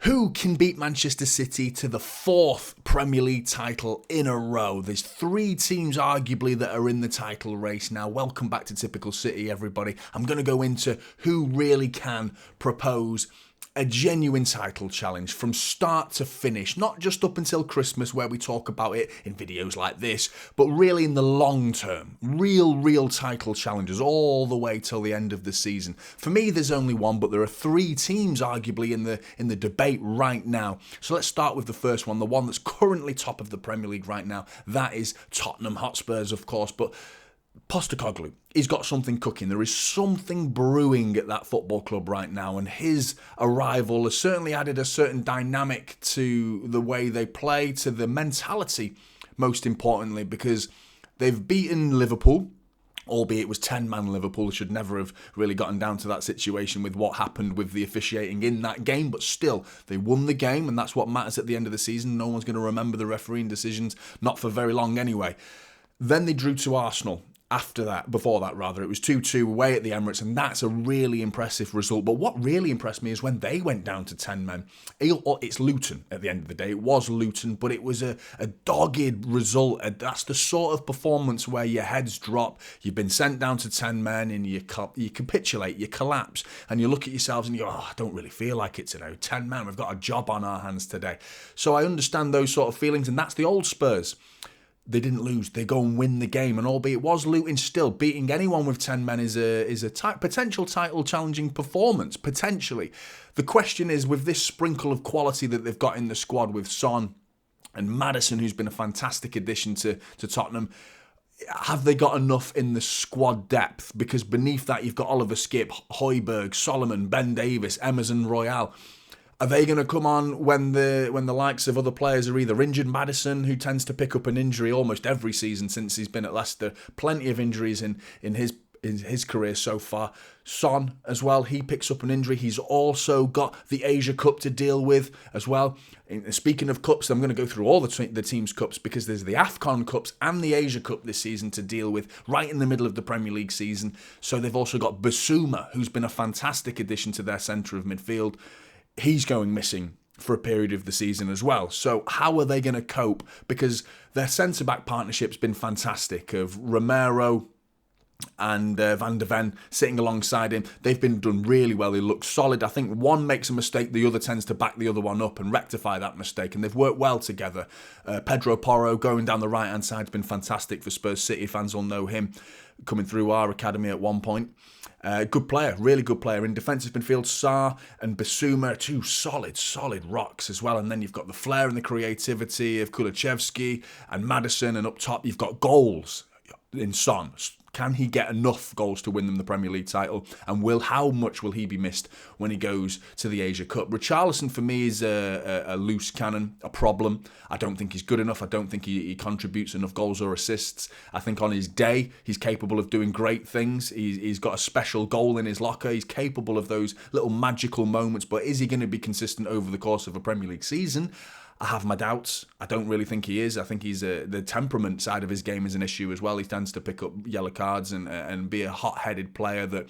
Who can beat Manchester City to the 4th Premier League title in a row? There's 3 teams arguably that are in the title race now. Welcome back to Typical City, everybody. I'm going to go into who really can propose a genuine title challenge from start to finish, not just up until Christmas where we talk about it in videos like this, but really in the long term, real title challenges all the way till the end of the season. For me, there's only one, but there are 3 teams arguably in the debate right now. So let's start with the first one, the one that's currently top of the Premier League right now. That is Tottenham Hotspurs, of course, but Postecoglou, he's got something cooking. There is something brewing at that football club right now, and his arrival has certainly added a certain dynamic to the way they play, to the mentality, most importantly, because they've beaten Liverpool, albeit it was 10-man Liverpool. Should never have really gotten down to that situation with what happened with the officiating in that game, but still, they won the game, and that's what matters at the end of the season. No one's going to remember the refereeing decisions, not for very long anyway. Then they drew to Arsenal. Before that, it was 2-2 away at the Emirates, and that's a really impressive result. But what really impressed me is when they went down to 10 men. It's Luton at the end of the day. It was Luton, but it was a dogged result. That's the sort of performance where your heads drop. You've been sent down to 10 men, and you capitulate, you collapse, and you look at yourselves and you go, I don't really feel like it today. 10 men, we've got a job on our hands today. So I understand those sort of feelings, and that's the old Spurs. They didn't lose. They go and win the game. And albeit it was Luton, still beating anyone with 10 men is a potential title challenging performance, potentially. The question is, with this sprinkle of quality that they've got in the squad with Son and Maddison, who's been a fantastic addition to Tottenham, have they got enough in the squad depth? Because beneath that, you've got Oliver Skipp, Højbjerg, Solomon, Ben Davis, Emerson Royale. Are they going to come on when the likes of other players are either injured? Maddison, who tends to pick up an injury almost every season since he's been at Leicester, plenty of injuries in his career so far. Son as well, he picks up an injury. He's also got the Asia Cup to deal with as well. Speaking of cups, I'm going to go through all the team's cups because there's the AFCON Cups and the Asia Cup this season to deal with right in the middle of the Premier League season. So they've also got Bissouma, who's been a fantastic addition to their centre of midfield. He's going missing for a period of the season as well. So how are they going to cope? Because their centre-back partnership's been fantastic, of Romero and Van de Ven sitting alongside him. They've been done really well. They look solid. I think one makes a mistake, the other tends to back the other one up and rectify that mistake, and they've worked well together. Pedro Porro going down the right-hand side has been fantastic for Spurs. City fans will know him, coming through our academy at one point. Good player, really good player. In defensive midfield, Sarr and Bissouma, 2 solid rocks as well. And then you've got the flair and the creativity of Kulusevski and Maddison. And up top, you've got goals in Son. Can he get enough goals to win them the Premier League title? And how much will he be missed when he goes to the Asia Cup? Richarlison, for me, is a loose cannon, a problem. I don't think he's good enough. I don't think he contributes enough goals or assists. I think on his day, he's capable of doing great things. He's got a special goal in his locker. He's capable of those little magical moments. But is he going to be consistent over the course of a Premier League season? I have my doubts. I don't really think he is. I think the temperament side of his game is an issue as well. He tends to pick up yellow cards and be a hot-headed player that...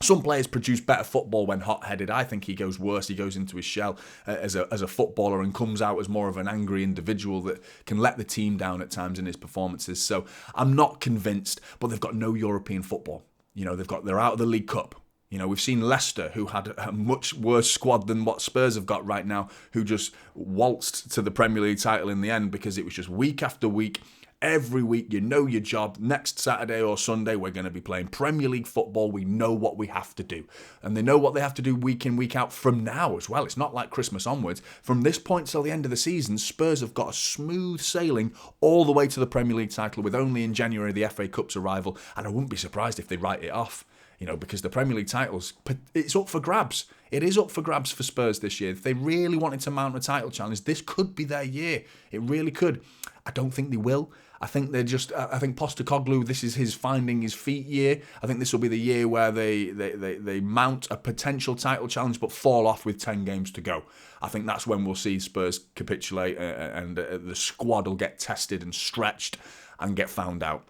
Some players produce better football when hot-headed. I think he goes worse. He goes into his shell as a footballer and comes out as more of an angry individual that can let the team down at times in his performances. So I'm not convinced, but they've got no European football. They're out of the League Cup. We've seen Leicester, who had a much worse squad than what Spurs have got right now, who just waltzed to the Premier League title in the end because it was just week after week. Every week, you know your job. Next Saturday or Sunday, we're going to be playing Premier League football. We know what we have to do. And they know what they have to do week in, week out from now as well. It's not like Christmas onwards. From this point till the end of the season, Spurs have got a smooth sailing all the way to the Premier League title with only in January the FA Cup's arrival. And I wouldn't be surprised if they write it off. Because the Premier League titles, it's up for grabs. It is up for grabs for Spurs this year. If they really wanted to mount a title challenge, this could be their year. It really could. I don't think they will. I think I think Postecoglou, this is his finding his feet year. I think this will be the year where they mount a potential title challenge but fall off with 10 games to go. I think that's when we'll see Spurs capitulate and the squad will get tested and stretched and get found out.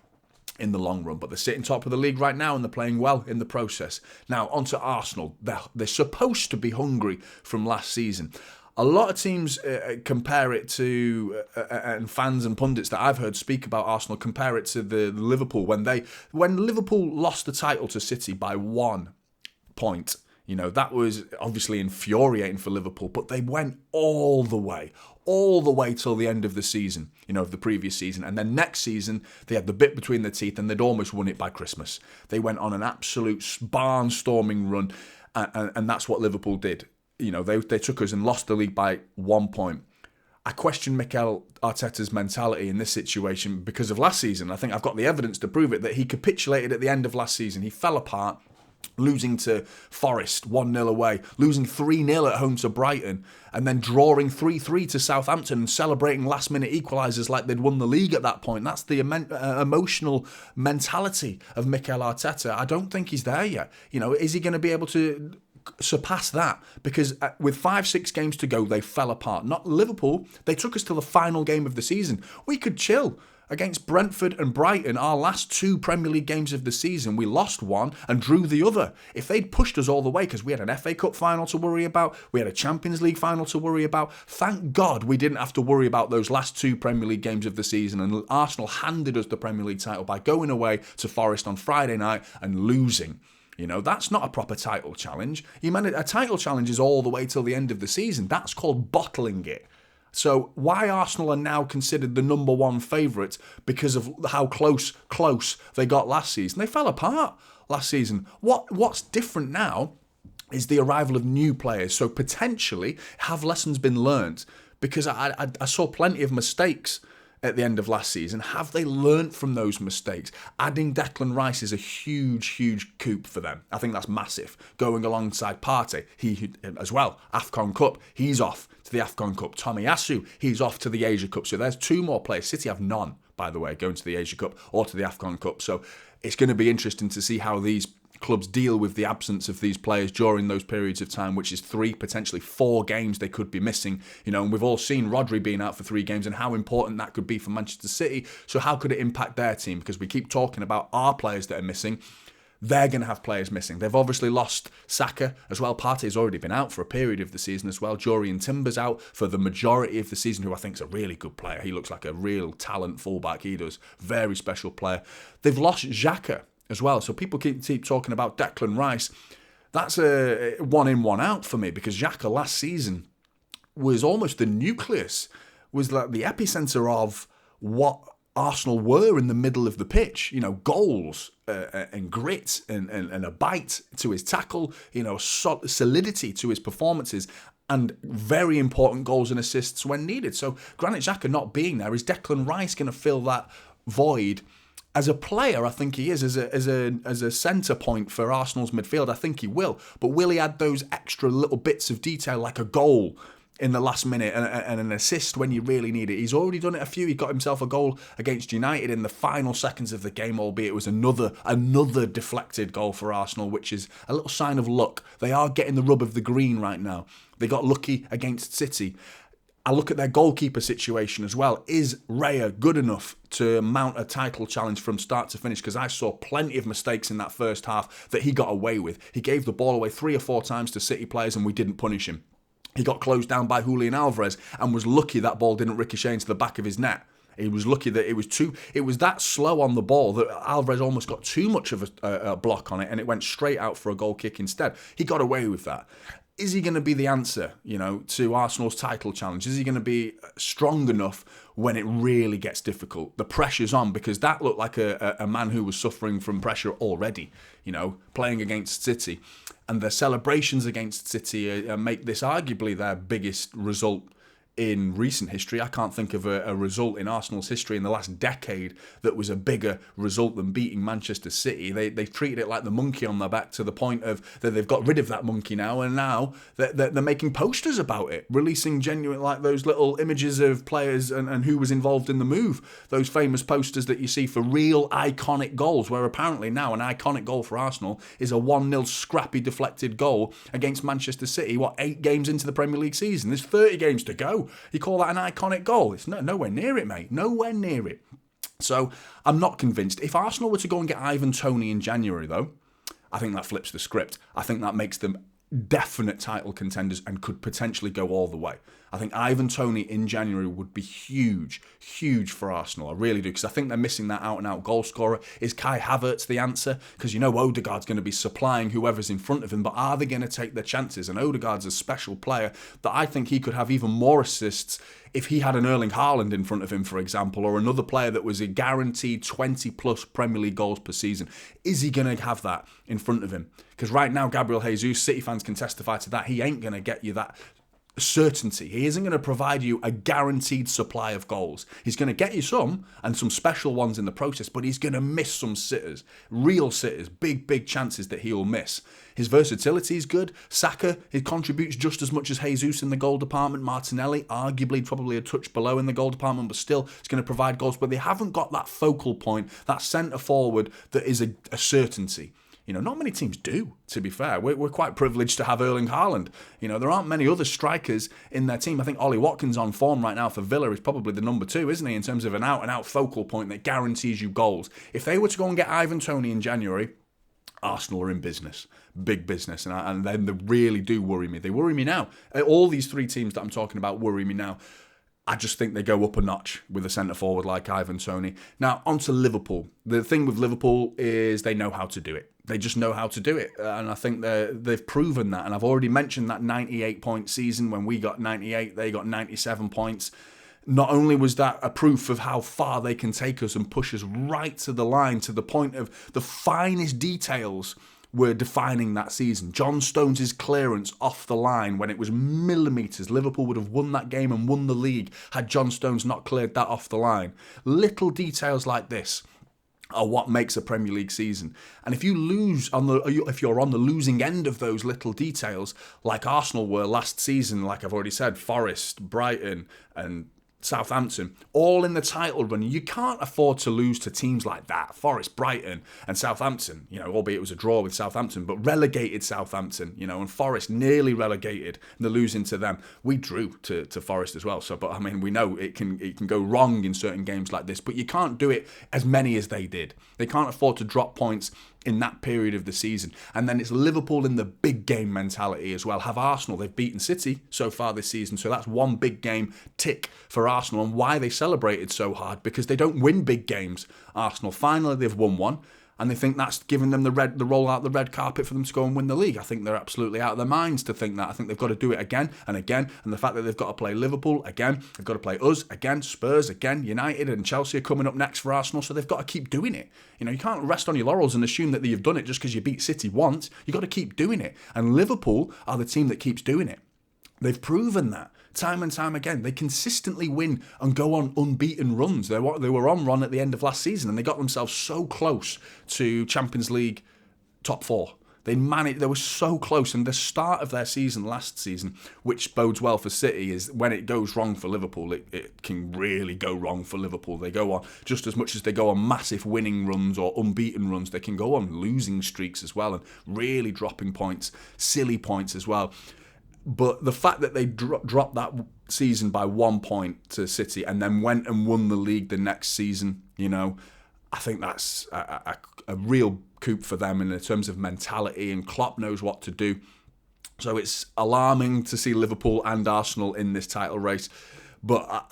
in the long run. But they're sitting top of the league right now and they're playing well in the process. Now, on to Arsenal. They're supposed to be hungry from last season. A lot of teams compare it to, and fans and pundits that I've heard speak about Arsenal compare it to the Liverpool. When Liverpool lost the title to City by 1 point, that was obviously infuriating for Liverpool, but they went all the way till the end of the season, of the previous season. And then next season, they had the bit between their teeth and they'd almost won it by Christmas. They went on an absolute barnstorming run, and that's what Liverpool did. They took us and lost the league by 1 point. I question Mikel Arteta's mentality in this situation because of last season. I think I've got the evidence to prove it, that he capitulated at the end of last season. He fell apart, losing to Forest 1-0 away, losing 3-0 at home to Brighton, and then drawing 3-3 to Southampton and celebrating last-minute equalisers like they'd won the league at that point. That's the emotional mentality of Mikel Arteta. I don't think he's there yet. Is he going to be able to surpass that? Because with 5-6 games to go, they fell apart. Not Liverpool. They took us to the final game of the season. We could chill. Against Brentford and Brighton, our last 2 Premier League games of the season, we lost one and drew the other. If they'd pushed us all the way, because we had an FA Cup final to worry about, we had a Champions League final to worry about, thank God we didn't have to worry about those last 2 Premier League games of the season. And Arsenal handed us the Premier League title by going away to Forest on Friday night and losing. That's not a proper title challenge. A title challenge is all the way till the end of the season. That's called bottling it. So why Arsenal are now considered the number 1 favourite because of how close they got last season. They fell apart last season. What's different now is the arrival of new players. So potentially have lessons been learnt? Because I saw plenty of mistakes at the end of last season. Have they learnt from those mistakes? Adding Declan Rice is a huge coup for them. I think that's massive. Going alongside Partey, he as well, AFCON Cup, he's off to the AFCON Cup. Tomiyasu, he's off to the Asia Cup. So there's 2 more players. City have none, by the way, going to the Asia Cup or to the AFCON Cup. So it's going to be interesting to see how these clubs deal with the absence of these players during those periods of time, which is 3, potentially 4 games they could be missing. And we've all seen Rodri being out for 3 games and how important that could be for Manchester City. So how could it impact their team? Because we keep talking about our players that are missing. They're going to have players missing. They've obviously lost Saka as well. Partey's already been out for a period of the season as well. Jorian Timber's out for the majority of the season, who I think is a really good player. He looks like a real talent fullback. He does. Very special player. They've lost Xhaka as well. So people keep talking about Declan Rice. That's a 1 in, 1 out for me, because Xhaka last season was almost the nucleus, was like the epicenter of what Arsenal were in the middle of the pitch. Goals and grit and a bite to his tackle, solidity to his performances, and very important goals and assists when needed. So Granit Xhaka not being there, is Declan Rice going to fill that void? As a player, I think he is. As a centre point for Arsenal's midfield, I think he will. But will he add those extra little bits of detail, like a goal in the last minute and an assist when you really need it? He's already done it a few. He got himself a goal against United in the final seconds of the game, albeit it was another deflected goal for Arsenal, which is a little sign of luck. They are getting the rub of the green right now. They got lucky against City. I look at their goalkeeper situation as well. Is Raya good enough to mount a title challenge from start to finish? Because I saw plenty of mistakes in that first half that he got away with. He gave the ball away 3 or 4 times to City players and we didn't punish him. He got closed down by Julian Alvarez and was lucky that ball didn't ricochet into the back of his net. He was lucky that it was that slow on the ball that Alvarez almost got too much of a block on it and it went straight out for a goal kick instead. He got away with that. Is he going to be the answer, to Arsenal's title challenge? Is he going to be strong enough when it really gets difficult? The pressure's on, because that looked like a man who was suffering from pressure already, playing against City. And the celebrations against City make this arguably their biggest result in recent history. I can't think of a result in Arsenal's history in the last decade that was a bigger result than beating Manchester City. They've treated it like the monkey on their back, to the point of that they've got rid of that monkey now, and now they're making posters about it, releasing genuine, like those little images of players and who was involved in the move. Those famous posters that you see for real iconic goals, where apparently now an iconic goal for Arsenal is a 1-0 scrappy deflected goal against Manchester City, 8 games into the Premier League season. There's 30 games to go. You call that an iconic goal? It's nowhere near it, mate. Nowhere near it. So I'm not convinced. If Arsenal were to go and get Ivan Toney in January, though, I think that flips the script. I think that makes them definite title contenders and could potentially go all the way. I think Ivan Toney in January would be huge, huge for Arsenal. I really do, because I think they're missing that out-and-out goal scorer. Is Kai Havertz the answer? Because you know Odegaard's going to be supplying whoever's in front of him, but are they going to take their chances? And Odegaard's a special player that I think he could have even more assists if he had an Erling Haaland in front of him, for example, or another player that was a guaranteed 20-plus Premier League goals per season. Is he going to have that in front of him? Because right now, Gabriel Jesus, City fans can testify to that, he ain't going to get you that certainty. He isn't going to provide you a guaranteed supply of goals. He's going to get you some, and some special ones in the process, but he's going to miss some sitters, real sitters, big chances that he'll miss. His versatility is good. Saka, he contributes just as much as Jesus in the goal department. Martinelli, arguably probably a touch below in the goal department, but still is going to provide goals. But they haven't got that focal point, that centre forward that is a certainty. You know, not many teams do, to be fair. We're quite privileged to have Erling Haaland. You know, there aren't many other strikers in their team. I think Ollie Watkins on form right now for Villa is probably the number 2, isn't he, in terms of an out-and-out focal point that guarantees you goals. If they were to go and get Ivan Toney in January, Arsenal are in business, big business, and then they really do worry me. They worry me now. All these 3 teams that I'm talking about worry me now. I just think they go up a notch with a centre-forward like Ivan Toney. Now, on to Liverpool. The thing with Liverpool is they know how to do it. They just know how to do it. And I think they've proven that. And I've already mentioned that 98-point season when we got 98, they got 97 points. Not only was that a proof of how far they can take us and push us right to the line, to the point of the finest details were defining that season. John Stones' clearance off the line when it was millimetres. Liverpool would have won that game and won the league had John Stones not cleared that off the line. Little details like this are what makes a Premier League season. And if you lose if you're on the losing end of those little details, like Arsenal were last season, like I've already said, Forest, Brighton and Southampton, all in the title run. You can't afford to lose to teams like that. Forest, Brighton and Southampton, you know, albeit it was a draw with Southampton, but relegated Southampton, you know, and Forest nearly relegated, and they're losing to them. We drew to Forest as well. So, but I mean, we know it can go wrong in certain games like this, but you can't do it as many as they did. They can't afford to drop points in that period of the season. And then it's Liverpool in the big game mentality as well. Have Arsenal, they've beaten City so far this season, so that's one big game tick for Arsenal. And why they celebrated so hard, because they don't win big games. Arsenal, finally they've won one, and they think that's given them the roll out the red carpet for them to go and win the league. I think they're absolutely out of their minds to think that. I think they've got to do it again and again, and the fact that they've got to play Liverpool again, they've got to play us again, Spurs again, United and Chelsea are coming up next for Arsenal, so they've got to keep doing it. You know, you can't rest on your laurels and assume that you've done it just because you beat City once. You've got to keep doing it, and Liverpool are the team that keeps doing it. They've proven that time and time again. They consistently win and go on unbeaten runs. They were on run at the end of last season, and they got themselves so close to Champions League top 4. They were so close, and the start of their season last season, which bodes well for City, is when it goes wrong for Liverpool, it can really go wrong for Liverpool. They go on, just as much as they go on massive winning runs or unbeaten runs, they can go on losing streaks as well and really dropping points, silly points as well. But the fact that they dropped that season by 1 point to City and then went and won the league the next season, you know, I think that's a real coup for them in terms of mentality, and Klopp knows what to do. So it's alarming to see Liverpool and Arsenal in this title race. But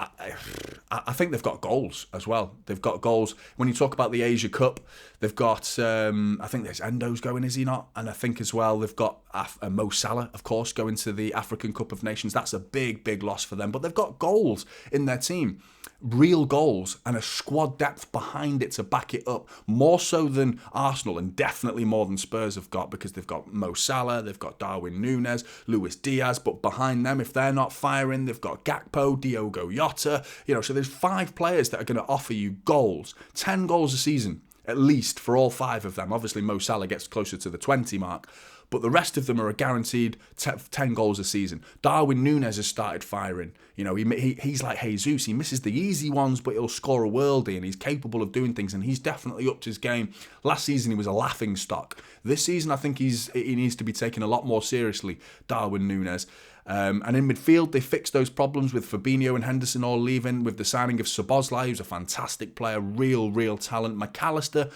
I think they've got goals as well. They've got goals. When you talk about the Asia Cup, they've got, I think there's Endo's going, is he not? And I think as well they've got Mo Salah, of course, going to the African Cup of Nations. That's a big loss for them. But they've got goals in their team. Real goals and a squad depth behind it to back it up, more so than Arsenal, and definitely more than Spurs have got, because they've got Mo Salah, they've got Darwin Núñez, Luis Diaz, but behind them, if they're not firing, they've got Gakpo, Diogo Jota, you know, so there's 5 players that are going to offer you goals, 10 goals a season, at least for all 5 of them. Obviously, Mo Salah gets closer to the 20 mark, but the rest of them are a guaranteed 10 goals a season. Darwin Núñez has started firing. You know, he's like Jesus. He misses the easy ones, but he'll score a worldie, and he's capable of doing things, and he's definitely upped his game. Last season, he was a laughing stock. This season, I think he needs to be taken a lot more seriously, Darwin Núñez. And in midfield, they fixed those problems with Fabinho and Henderson all leaving, with the signing of Szoboszlai, who's a fantastic player, real talent. McAllister,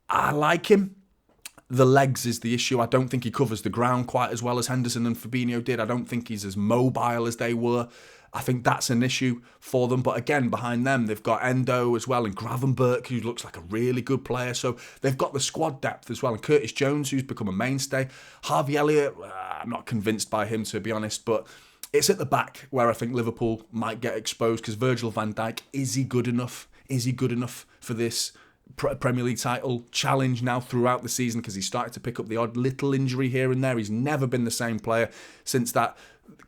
I like him. The legs is the issue. I don't think he covers the ground quite as well as Henderson and Fabinho did. I don't think he's as mobile as they were. I think that's an issue for them. But again, behind them, they've got Endo as well and Gravenberch, who looks like a really good player. So they've got the squad depth as well. And Curtis Jones, who's become a mainstay. Harvey Elliott, I'm not convinced by him, to be honest. But it's at the back where I think Liverpool might get exposed, because Virgil van Dijk, is he good enough? Is he good enough for this Premier League title challenge now throughout the season? Because he's started to pick up the odd little injury here and there. He's never been the same player since that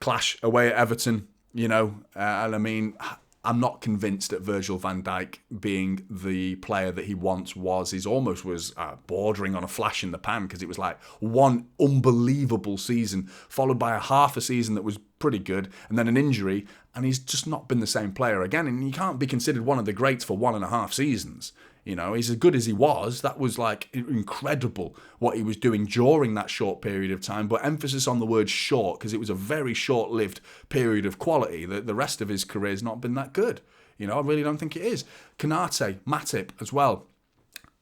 clash away at Everton, and I mean, I'm not convinced that Virgil van Dijk being the player that he once was. He almost was bordering on a flash in the pan, because it was like one unbelievable season followed by a half a season that was pretty good, and then an injury, and he's just not been the same player again. And he can't be considered one of the greats for 1.5 seasons. He's as good as he was. That was like incredible what he was doing during that short period of time. But emphasis on the word short, because it was a very short-lived period of quality. The rest of his career has not been that good. I really don't think it is. Konate, Matip as well.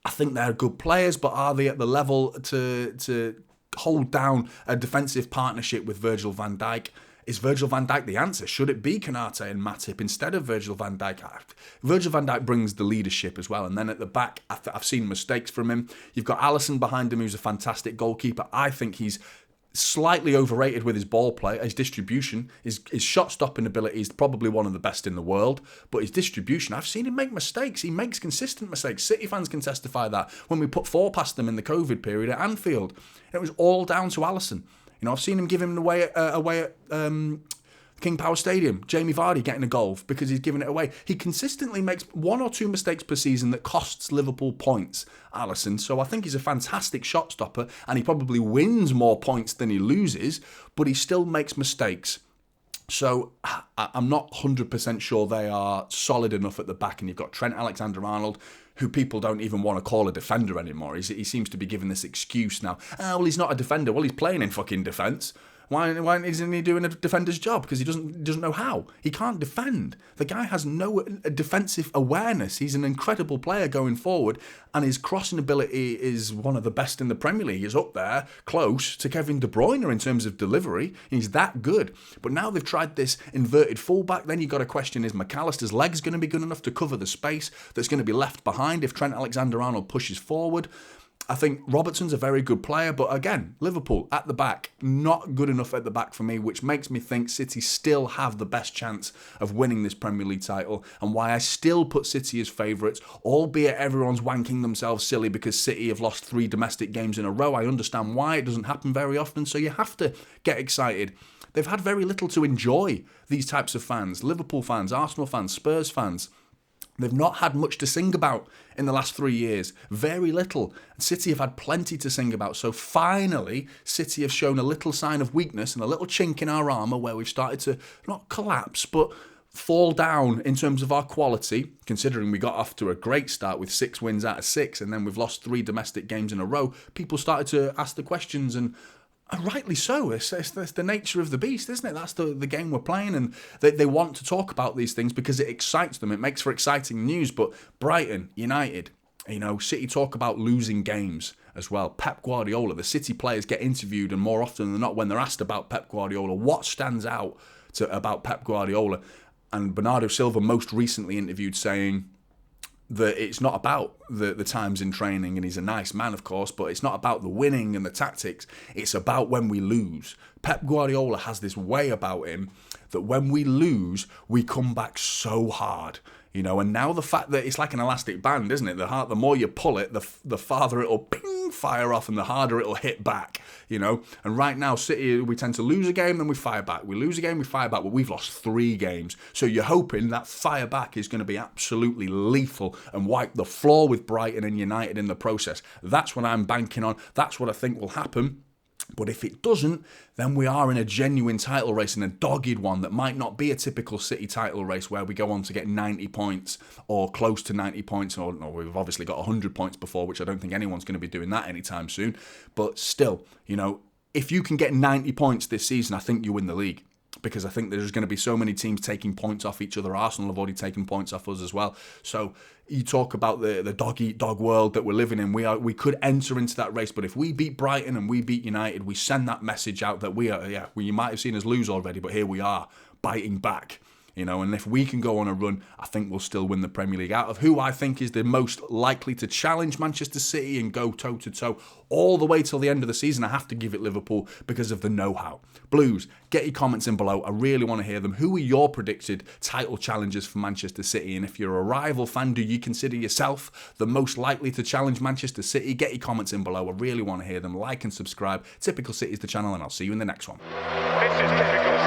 I think they're good players, but are they at the level to hold down a defensive partnership with Virgil van Dijk? Is Virgil van Dijk the answer? Should it be Konate and Matip instead of Virgil van Dijk? Virgil van Dijk brings the leadership as well. And then at the back, I've seen mistakes from him. You've got Alisson behind him, who's a fantastic goalkeeper. I think he's slightly overrated with his ball play, his distribution. His shot-stopping ability is probably one of the best in the world. But his distribution, I've seen him make mistakes. He makes consistent mistakes. City fans can testify that when we put 4 past them in the COVID period at Anfield. It was all down to Alisson. I've seen him give him away at King Power Stadium. Jamie Vardy getting a goal because he's giving it away. He consistently makes 1 or 2 mistakes per season that costs Liverpool points, Alisson. So I think he's a fantastic shot stopper, and he probably wins more points than he loses, but he still makes mistakes. So I'm not 100% sure they are solid enough at the back. And you've got Trent Alexander-Arnold, who people don't even want to call a defender anymore. He seems to be given this excuse now. Well, he's not a defender. Well, he's playing in fucking defence. Why isn't he doing a defender's job? Because he doesn't know how. He can't defend. The guy has no defensive awareness. He's an incredible player going forward, and his crossing ability is one of the best in the Premier League. He's up there, close to Kevin De Bruyne in terms of delivery. He's that good. But now they've tried this inverted fullback. Then you've got to question, is McAllister's legs going to be good enough to cover the space that's going to be left behind if Trent Alexander-Arnold pushes forward? I think Robertson's a very good player, but again, Liverpool at the back, not good enough at the back for me, which makes me think City still have the best chance of winning this Premier League title, and why I still put City as favourites, albeit everyone's wanking themselves silly because City have lost 3 domestic games in a row. I understand why. It doesn't happen very often, so you have to get excited. They've had very little to enjoy, these types of fans. Liverpool fans, Arsenal fans, Spurs fans. They've not had much to sing about in the last 3 years. Very little. And City have had plenty to sing about. So finally, City have shown a little sign of weakness and a little chink in our armour where we've started to not collapse, but fall down in terms of our quality, considering we got off to a great start with 6 wins out of 6, and then we've lost 3 domestic games in a row. People started to ask the questions, and rightly so. It's the nature of the beast, isn't it? That's the game we're playing, and they want to talk about these things because it excites them. It makes for exciting news. But Brighton, United, City talk about losing games as well. Pep Guardiola, the City players get interviewed, and more often than not, when they're asked about Pep Guardiola, what stands out about Pep Guardiola? And Bernardo Silva most recently interviewed saying that it's not about the times in training, and he's a nice man, of course, but it's not about the winning and the tactics. It's about when we lose. Pep Guardiola has this way about him that when we lose, we come back so hard. And now the fact that it's like an elastic band, isn't it? The more you pull it, the farther it'll ping, fire off, and the harder it'll hit back, And right now, City, we tend to lose a game, then we fire back. We lose a game, we fire back, but we've lost 3 games. So you're hoping that fire back is going to be absolutely lethal and wipe the floor with Brighton and United in the process. That's what I'm banking on. That's what I think will happen. But if it doesn't, then we are in a genuine title race, and a dogged one that might not be a typical City title race where we go on to get 90 points or close to 90 points. Or we've obviously got 100 points before, which I don't think anyone's going to be doing that anytime soon. But still, if you can get 90 points this season, I think you win the league. Because I think there's going to be so many teams taking points off each other. Arsenal have already taken points off us as well. So you talk about the dog-eat-dog world that we're living in. We could enter into that race. But if we beat Brighton and we beat United, we send that message out that we are, you might have seen us lose already, but here we are, biting back. And if we can go on a run, I think we'll still win the Premier League. Out of who I think is the most likely to challenge Manchester City and go toe-to-toe all the way till the end of the season, I have to give it Liverpool because of the know-how. Blues, get your comments in below. I really want to hear them. Who are your predicted title challengers for Manchester City? And if you're a rival fan, do you consider yourself the most likely to challenge Manchester City? Get your comments in below. I really want to hear them. Like and subscribe. Typical City is the channel, and I'll see you in the next one. This is Typical